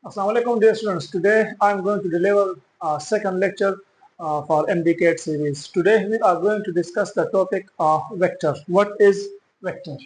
Assalamu alaikum, dear students. Today I am going to deliver a second lecture for MDCAT series. Today we are going to discuss the topic vector. What is vector?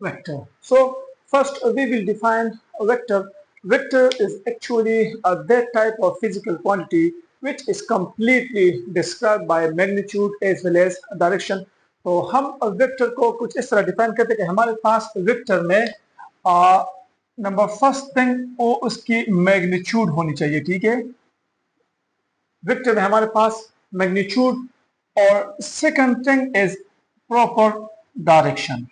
Vector. So first we will define a vector. Vector is actually that type of physical quantity which is completely described by magnitude as well as direction. तो हम vector को कुछ इस तरह define करते हैं कि हमारे पास वेक्टर में नंबर फर्स्ट थिंग वो उसकी मैग्नीट्यूड होनी चाहिए। ठीक है, वेक्टर में हमारे पास मैग्नीट्यूड और second thing is proper direction.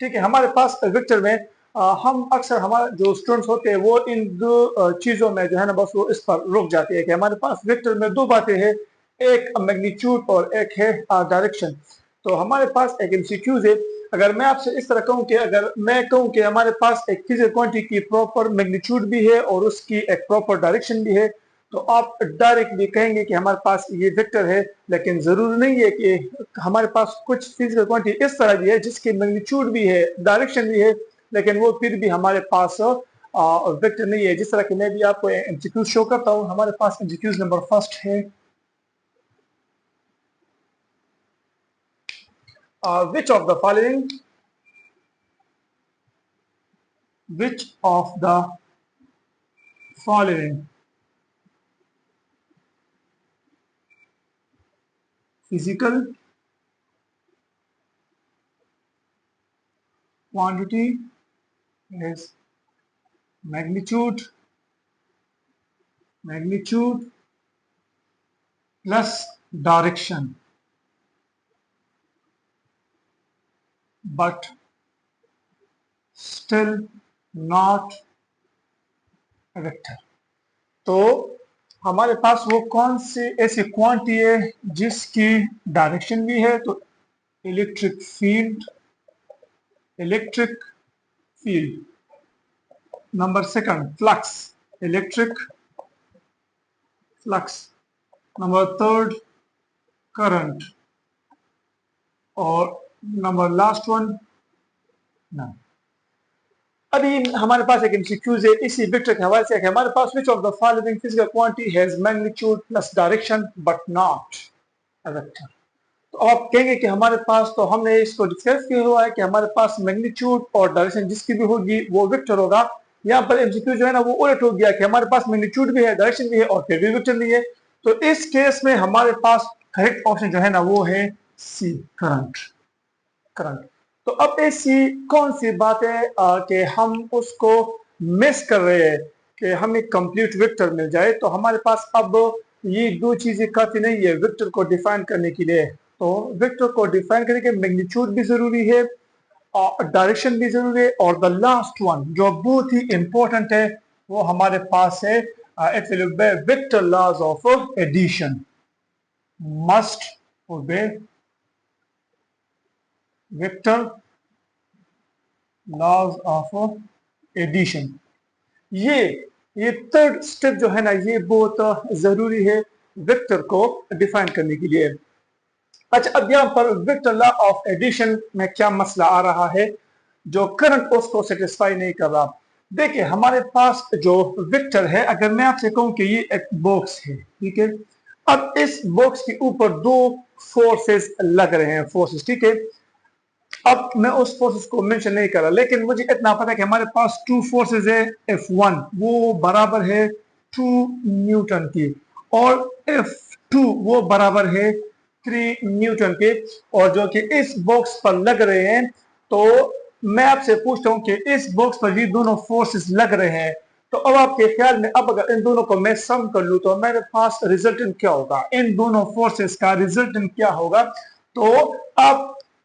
ठीक है, हमारे पास वेक्टर में हम अक्सर हमारे जो स्टूडेंट्स होते हैं वो इन दो चीजों में जो है ना बस वो इस पर रुक जाते हैं कि हमारे पास वेक्टर में दो बातें हैं, एक मैग्नीट्यूड और एक है डायरेक्शन। तो हमारे पास एक एमसीक्यूज है। अगर मैं आपसे इस तरह कहूं कि अगर मैं कहूं कि हमारे पास एक फिजिकल क्वांटिटी की प्रॉपर मैग्नीट्यूड भी है और उसकी एक प्रॉपर डायरेक्शन भी है, तो आप डायरेक्टली कहेंगे कि हमारे पास ये वेक्टर है। लेकिन जरूरी नहीं है कि हमारे पास कुछ फिजिकल क्वांटिटी इस तरह भी है जिसकी मैग्नीट्यूड भी है, डायरेक्शन भी है, लेकिन वो फिर भी हमारे पास वेक्टर नहीं है। जिस तरह कि मैं भी आपको एमसीक्यूज शो करता हूँ। हमारे पास एमसीक्यूज नंबर फर्स्ट है, which of the following physical quantity is magnitude plus direction but still not a vector? तो हमारे पास वो कौन सी ऐसी क्वांटिटी है जिसकी डायरेक्शन भी है? तो electric field. Number second flux, electric flux. Number third current, और नंबर लास्ट वन ना। अभी हमारे पास एक एमसीक्यूज है इसी वेक्टर के हवाले से। हमारे पास which of the following physical quantity has magnitude plus direction but not a vector? तो आप कहेंगे कि हमारे पास, तो हमने इसको डिस्कस किया हुआ है कि हमारे पास मैग्नीट्यूड और डायरेक्शन जिसकी भी होगी वो वेक्टर होगा। यहाँ पर एमसीक्यू जो है ना वो उलट हो गया कि हमारे पास मैग्नीट्यूड भी है, डायरेक्शन भी है और फिर भी वेक्टर नहीं है। तो इस केस में हमारे पास करेक्ट ऑप्शन जो है ना वो है सी, करंट। तो अब ऐसी कौन सी बात है कि हम उसको मिस कर रहे हैं कि हमें कंप्लीट वेक्टर मिल जाए? तो हमारे पास अब ये दो चीजें काफी नहीं है वेक्टर को डिफाइन करने के लिए। तो वेक्टर को डिफाइन करने के मैग्नीट्यूड भी जरूरी है और डायरेक्शन भी जरूरी है, और द लास्ट वन जो बहुत ही इंपॉर्टेंट है वो हमारे पास है it will obey vector laws of addition, must obey vector laws of addition. ये थर्ड स्टेप जो है ना ये बहुत जरूरी है वेक्टर को डिफाइन करने के लिए। अच्छा, अब यहाँ पर वेक्टर लॉ ऑफ एडिशन में क्या मसला आ रहा है जो करंट उसको सेटिस्फाई नहीं कर रहा? देखिए, हमारे पास जो वेक्टर है, अगर मैं आपसे कहूं कि ये एक बॉक्स है, ठीक है, अब इस बॉक्स के ऊपर दो फोर्सेस लग रहे हैं, फोर्सेस, ठीक है। अब मैं उस फोर्सेस को मेंशन नहीं कर रहा, लेकिन मुझे इतना पता है कि हमारे पास टू फोर्सेस है। F1 वो बराबर है 2 न्यूटन की, और F2 वो बराबर है 3 न्यूटन के, और जो कि इस बॉक्स पर लग रहे हैं। तो मैं आपसे पूछता हूं कि इस बॉक्स पर ये दोनों फोर्सेस लग रहे हैं, तो अब आपके ख्याल में अब अगर इन दोनों को मैं सम कर लूं तो मेरे पास रिजल्टेंट क्या होगा? इन दोनों फोर्सेस का रिजल्टेंट क्या होगा? तो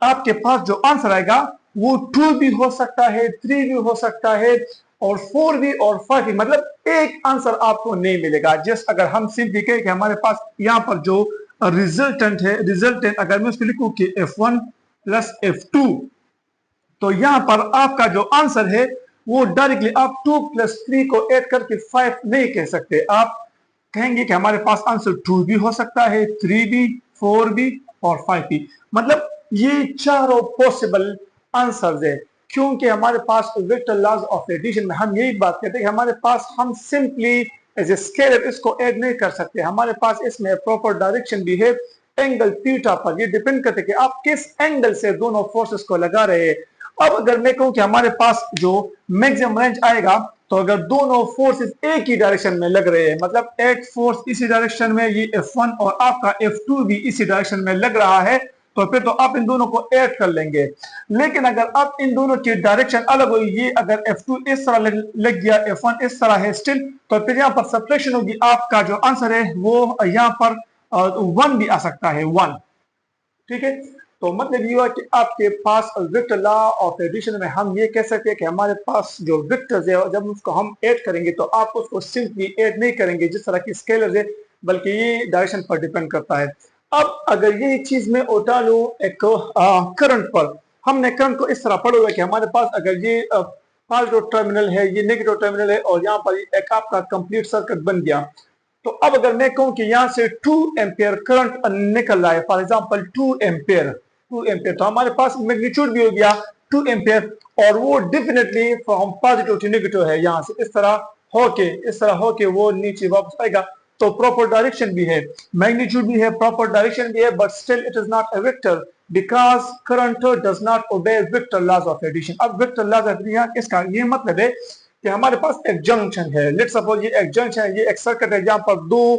आपके पास जो आंसर आएगा वो 2 भी हो सकता है, 3 भी हो सकता है, और 4 भी और 5 भी। मतलब एक आंसर आपको नहीं मिलेगा। जस्ट अगर हम सिंपली कहें कि हमारे पास यहाँ पर जो रिजल्टेंट है, रिजल्टेंट अगर मैं उसको लिखूं कि F1 प्लस F2, तो यहाँ पर आपका जो आंसर है वो डायरेक्टली आप 2 प्लस 3 को ऐड करके 5 नहीं कह सकते। आप कहेंगे कि हमारे पास आंसर 2 भी हो सकता है, 3 भी, 4 भी और 5 भी। मतलब ये चारों पॉसिबल आंसर्स है क्योंकि हमारे पास वेक्टर लॉज ऑफ एडिशन में हम यही बात करते हैं कि हमारे पास हम सिंपली एज ए स्केलर इसको ऐड नहीं कर सकते, हमारे पास इसमें प्रॉपर डायरेक्शन भी है एंगल थीटा पर। ये डिपेंड करते हैं कि आप किस एंगल से दोनों फोर्सेस को लगा रहे हैं। अब अगर मैं कहूं कि हमारे पास जो मैक्सिमम रेंज आएगा, तो अगर दोनों फोर्सेस एक ही डायरेक्शन में लग रहे हैं, मतलब एक फोर्स इसी डायरेक्शन में ये F1 और आपका F2 भी इसी डायरेक्शन में लग रहा है, तो फिर तो आप इन दोनों को ऐड कर लेंगे। लेकिन अगर आप इन दोनों की डायरेक्शन अलग हुई, ये अगर F2 इस तरह लग गया, F1 इस तरह है स्टिल, तो फिर यहाँ पर सब्ट्रैक्शन होगी। आपका जो आंसर है वो यहाँ पर 1 भी आ सकता है, 1। ठीक है, तो मतलब ये हुआ कि आपके पास वेक्टर लॉ ऑफ एडिशन में हम ये कह सकते हैं कि हमारे पास जो वेक्टर्स है जब उसको हम ऐड करेंगे तो आप उसको सिंपली ऐड नहीं करेंगे जिस तरह की स्केलर्स है, बल्कि ये डायरेक्शन पर डिपेंड करता है। अब अगर ये चीज में उठा लूं एक करंट पर, हमने करंट को इस तरह पढ़ा हुआ है कि हमारे पास अगर ये पॉजिटिव टर्मिनल है, ये नेगेटिव टर्मिनल है, और यहाँ पर एक आपका कंप्लीट सर्किट बन गया। तो अब अगर मैं कहूं कि यहाँ से 2 एम्पियर करंट निकल रहा है, फॉर एग्जांपल 2 एम्पियर, तो हमारे पास मैग्नीट्यूड भी हो गया 2 एम्पियर, और वो definitely from positive to negative है, यहाँ से इस तरह होके वो नीचे वापस आएगा। तो प्रॉपर डायरेक्शन भी है, मैग्नीट्यूड भी है, प्रॉपर डायरेक्शन भी है, but still it is not a vector because current does not obey vector laws of addition. अब वेक्टर लॉज ऑफ एडिशन इसका ये मतलब है कि हमारे पास एक जंक्शन है, लेट्स सपोज ये एक जंक्शन है, ये एक सर्किट है जहां पर दो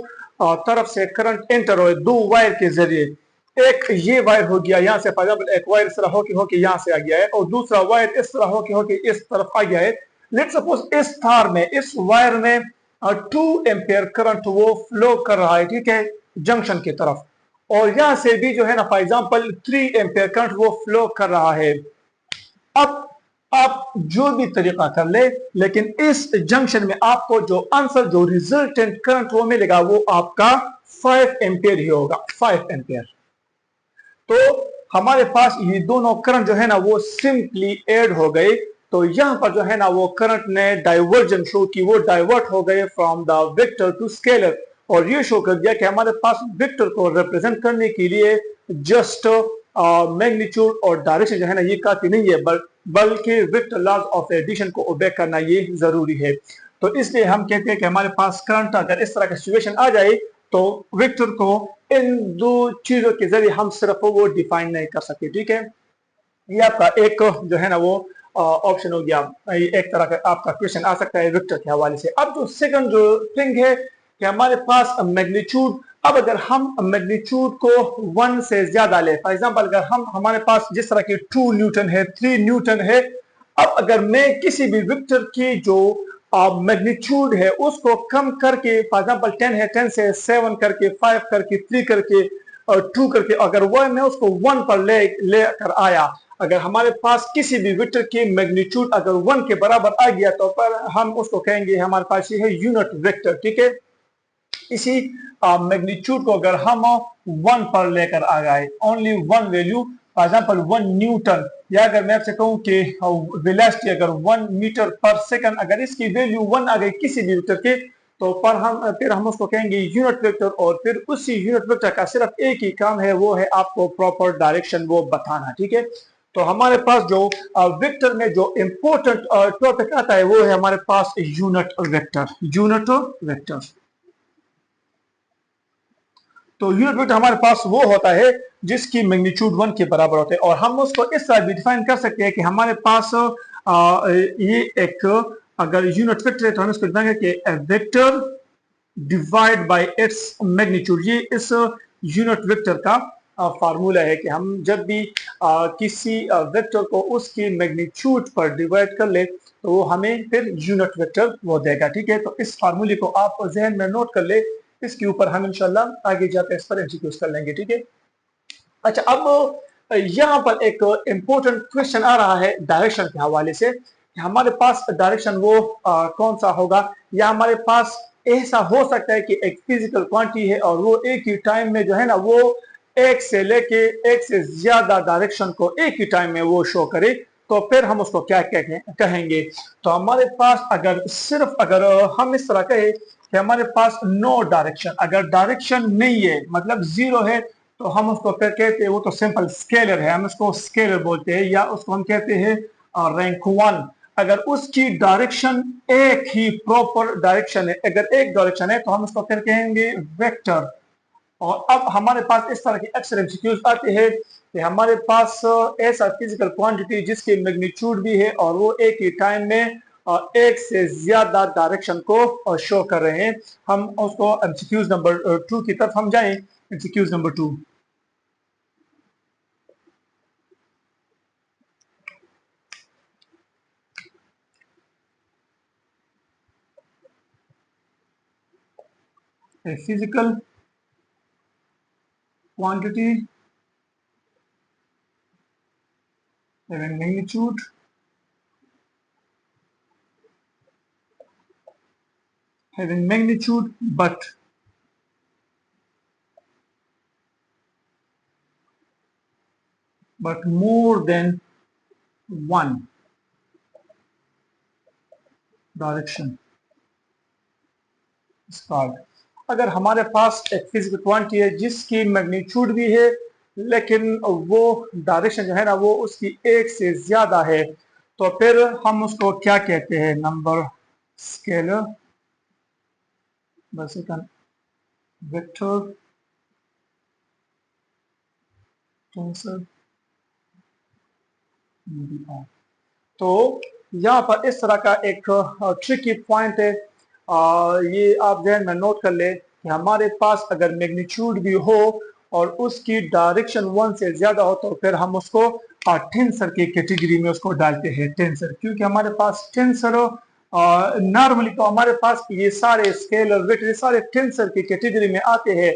तरफ से करंट एंटर हो, दो वायर के जरिए। एक ये वायर हो गया यहाँ से, फॉर एग्जांपल एक वायर इस तरह होके यहाँ से आ गया है, और दूसरा वायर इस तरह होके इस तरफ आ गया है। लेट्स सपोज इस तार में, इस वायर में 2 एम्पियर करंट वो फ्लो कर रहा है, ठीक है, जंक्शन की तरफ, और यहाँ से भी जो है ना फॉर एग्जांपल 3 एम्पियर करंट वो फ्लो कर रहा है। अब आप जो भी तरीका कर ले, लेकिन इस जंक्शन में आपको जो आंसर, जो रिजल्टेंट करंट वो मिलेगा, वो आपका 5 एम्पियर ही होगा, 5 एम्पियर। तो हमारे पास ये दोनों करंट जो है ना वो सिंपली ऐड हो गए। तो यहां पर जो है ना वो करंट ने डाइवर्जन शो की, वो डाइवर्ट हो गए from the vector to scalar, और ये शो कर दिया कि हमारे पास वेक्टर को रिप्रेजेंट करने के लिए जस्ट मैग्नीट्यूड और डायरेक्शन जो है ना ये काफी नहीं है, बल्कि वेक्टर लॉज ऑफ एडिशन को ओबे करना ये जरूरी है। तो इसलिए हम कहते हैं कि हमारे पास करंट अगर इस तरह का सिचुएशन आ जाए, तो वेक्टर को इन दो चीजों के जरिए हम सिर्फ वो डिफाइन नहीं कर सकते। ठीक है, ये आपका एक जो है ना वो ऑप्शन हो गया, एक तरह का आपका क्वेश्चन आ सकता है वेक्टर के हवाले से। अब जो सेकंड जो थिंग है कि हमारे पास मैग्नीट्यूड, अब अगर हम मैग्नीट्यूड को 1 से ज्यादा ले, फॉर एग्जांपल अगर हमारे पास जिस तरह की 2 न्यूटन है, 3 न्यूटन है, अब अगर मैं किसी भी वेक्टर की जो मैग्नीट्यूड है उसको कम करके, फॉर एग्जांपल 10 है, 10 से 7 करके, 5 करके, 3 करके और 2 करके, अगर वो मैं उसको 1 पर ले कर आया, अगर हमारे पास किसी भी वेक्टर की मैग्नीट्यूड अगर 1 के बराबर आ गया, तो पर हम उसको कहेंगे हमारे पास ये है यूनिट वेक्टर। ठीक है, इसी मैग्नीट्यूड को अगर हम 1 पर लेकर आ गए, only 1 value, for example 1 Newton, या अगर मैं आपसे कहूं कि वेलोसिटी अगर 1 मीटर पर सेकंड, अगर इसकी वैल्यू 1 आ गई किसी भी वेक्टर के, तो फिर हम उसको कहेंगे यूनिट वेक्टर, और फिर उसी यूनिट वेक्टर का सिर्फ एक ही काम है, वो है आपको प्रॉपर डायरेक्शन वो बताना। ठीक है, तो हमारे पास जो वेक्टर में जो इंपॉर्टेंट टॉपिक आता है वो है हमारे पास यूनिट वेक्टर, यूनिट वेक्टर। तो यूनिट वेक्टर हमारे पास वो होता है जिसकी मैग्नीट्यूड 1 के बराबर होते हैं, और हम उसको इस तरह भी डिफाइन कर सकते हैं कि हमारे पास ये एक अगर यूनिट वेक्टर है तो हम इसको लिखेंगे कि vector divide by its magnitude. ये इस यूनिट वेक्टर का फार्मूला है कि हम जब भी किसी वेक्टर को उसकी मैग्नीट्यूड पर डिवाइड कर ले तो वो हमें फिर यूनिट वेक्टर वो देगा। ठीक है, तो इस फार्मूले को आप जहन में नोट कर ले, इसके ऊपर हम इंशाल्लाह आगे जाकर इस पर एमसीक्यूज कर लेंगे। ठीक है, अच्छा, अब यहाँ पर एक इंपॉर्टेंट क्वेश्चन आ रहा है डायरेक्शन के हवाले से, हमारे पास डायरेक्शन वो कौन सा होगा, या हमारे पास ऐसा हो सकता है कि एक फिजिकल क्वांटिटी है और वो एक ही टाइम में जो है ना वो एक से लेके एक से ज्यादा डायरेक्शन को एक ही टाइम में वो शो करे, तो फिर हम उसको क्या कहेंगे। तो हमारे पास अगर हम इस तरह कहें कि हमारे पास नो डायरेक्शन, अगर डायरेक्शन नहीं है मतलब जीरो है, तो हम उसको फिर कहते हैं वो तो सिंपल स्केलर है, हम उसको स्केलर बोलते हैं, या उसको हम कहते हैं रैंक 1, अगर उसकी डायरेक्शन एक ही प्रॉपर डायरेक्शन है, अगर एक डायरेक्शन है तो हम उसको फिर कहेंगे वेक्टर। और अब हमारे पास इस तरह की अक्सर एमसीक्यूज आते हैं कि हमारे पास ऐसा फिजिकल क्वांटिटी जिसकी मैग्नीट्यूड भी है और वो एक ही टाइम में एक से ज्यादा डायरेक्शन को शो कर रहे हैं। हम उसको एमसीक्यूज नंबर 2 की तरफ हम जाएं। MCQs number 2, a physical quantity having magnitude but more than one direction start. अगर हमारे पास एक फिजिकल क्वांटिटी है जिसकी मैग्नीट्यूड भी है लेकिन वो डायरेक्शन जो है ना वो उसकी एक से ज्यादा है, तो फिर हम उसको क्या कहते हैं? Number scalar, second vector, tensor. तो यहाँ पर इस तरह का एक ट्रिकी पॉइंट है, ये आप ध्यान में नोट कर ले कि हमारे पास अगर मैग्नीट्यूड भी हो और उसकी डायरेक्शन 1 से ज्यादा हो तो फिर हम उसको टेंसर की कैटेगरी में उसको डालते हैं, टेंसर। क्योंकि हमारे पास टेंसर नॉर्मली तो हमारे पास ये सारे स्केलर वेक्टर ये सारे टेंसर की कैटेगरी में आते हैं।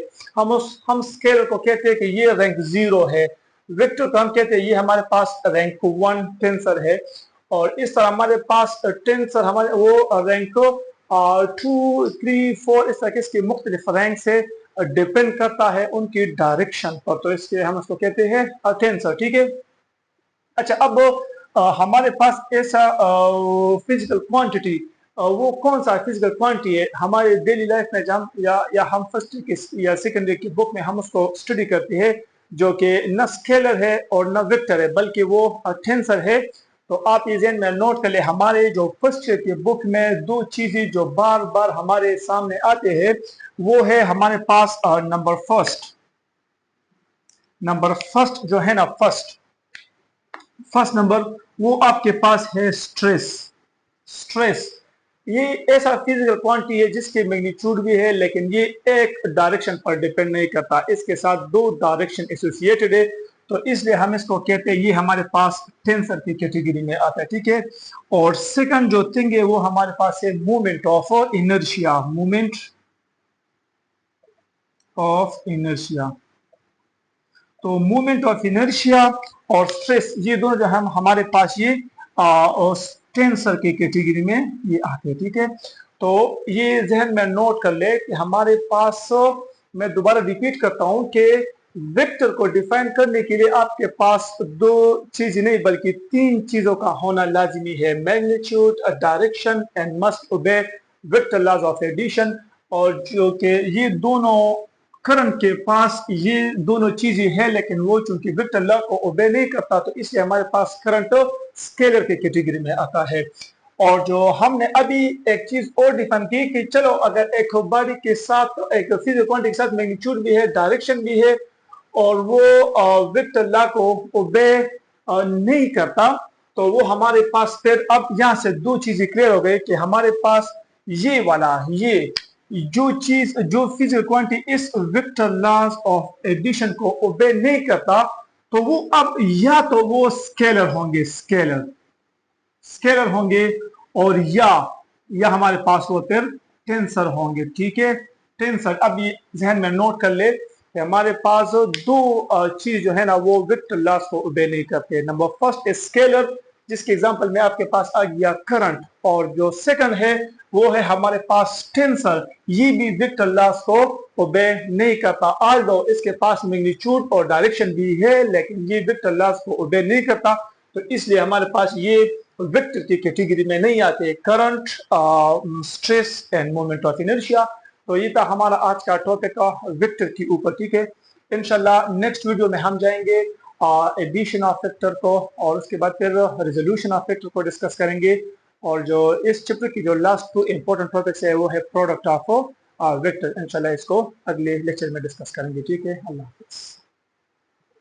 हम स्केलर को कहते हैं कि ये रैंक 0 है, वेक्टर को हम कहते हैं ये हमारे पास रैंक 1 टेंसर है। और इस तरह हमारे पास टेंसर हमारे वो रैंक 2, 3, 4 इस तरह के इसके मुख्तलिफ रैंक से डिपेंड करता है उनकी डायरेक्शन पर, तो इसके हम उसको कहते हैं टेंसर। ठीक है। अच्छा, अब हमारे पास ऐसा फिजिकल क्वांटिटी वो कौन सा फिजिकल क्वांटिटी है हमारे डेली लाइफ में जब या हम फर्स्ट या सेकेंडरी की बुक में हम उसको स्टडी करते हैं, जो कि न स्केलर है और न वेक्टर है बल्कि वो टेंसर है। तो आप ये ज़हन में नोट कर ले, हमारे जो फर्स्ट ईयर की बुक में दो चीजें जो बार बार हमारे सामने आते हैं वो है हमारे पास नंबर फर्स्ट जो है ना, फर्स्ट नंबर वो आपके पास है स्ट्रेस। स्ट्रेस ये ऐसा फिजिकल क्वांटिटी है जिसकी मैग्नीट्यूड भी है लेकिन ये एक डायरेक्शन पर डिपेंड नहीं करता, इसके साथ दो डायरेक्शन एसोसिएटेड है, तो इसलिए हम इसको कहते हैं ये हमारे पास टेंसर की कैटेगरी में आता है। ठीक है। और सेकंड जो थिंग है वो हमारे पास है movement of inertia. Movement of inertia, तो मूवमेंट ऑफ इनर्शिया और स्ट्रेस ये दोनों जो हम हमारे पास ये टेंसर की कैटेगरी में ये आते हैं। ठीक है। तो ये जहन में नोट कर ले कि हमारे पास मैं दोबारा रिपीट करता हूं कि वेक्टर को डिफाइन करने के लिए आपके पास दो चीज नहीं बल्कि तीन चीजों का होना लाजमी है, magnitude, direction and must obey vector laws of addition. और जो कि ये दोनों करंट के पास ये दोनों चीजें हैं लेकिन वो चूंकि वेक्टर लॉ को ओबे नहीं करता तो इसलिए हमारे पास करंट स्केलर की कैटेगरी में आता है। और जो हमने अभी एक चीज और डिफाइन की कि चलो अगर एक बॉडी के साथ एक फिजिकल क्वांटिटी के साथ मैग्नीट्यूड भी है, डायरेक्शन भी है और वो वेक्टर लॉ को ओबे नहीं करता, तो वो हमारे पास फिर अब यहाँ से दो चीजें क्लियर हो गई कि हमारे पास ये वाला ये जो चीज जो फिजिकल क्वांटिटी इस वेक्टर लॉज ऑफ एडिशन को ओबे नहीं करता तो वो अब या तो वो स्केलर होंगे और या हमारे पास वो फिर टेंसर होंगे। ठीक है। टेंसर, अब ये जहन में नोट कर ले कि हमारे पास दो चीज जो है ना वो वेक्टर लॉज को ओबे नहीं करते। नंबर फर्स्ट स्केलर जिसके एग्जांपल में आपके पास आ गया करंट, और जो सेकंड है वो है हमारे पास टेंसर, ये भी वेक्टर लॉज को ओबे नहीं करता। ऑल्दो इसके पास मैग्नीट्यूड और डायरेक्शन भी है लेकिन ये वेक्टर लॉज को ओबे नहीं करता, तो इसलिए हमारे पास ये वेक्टर की कैटेगरी में नहीं आते, current, stress end moment of inertia. तो ये था हमारा आज का टॉपिक का वेक्टर के ऊपर। ठीक है। इंशाल्लाह नेक्स्ट वीडियो में हम जाएंगे एडिशन ऑफ फैक्टर को, और उसके बाद फिर रेजोल्यूशन ऑफ फैक्टर को डिस्कस करेंगे। और जो इस चैप्टर की जो लास्ट 2 इंपॉर्टेंट टॉपिक्स है वो है प्रोडक्ट ऑफ वेक्टर। इंशाल्लाह इसको अगले लेक्चर में डिस्कस करेंगे। ठीक है, अल्लाह हाफिज़।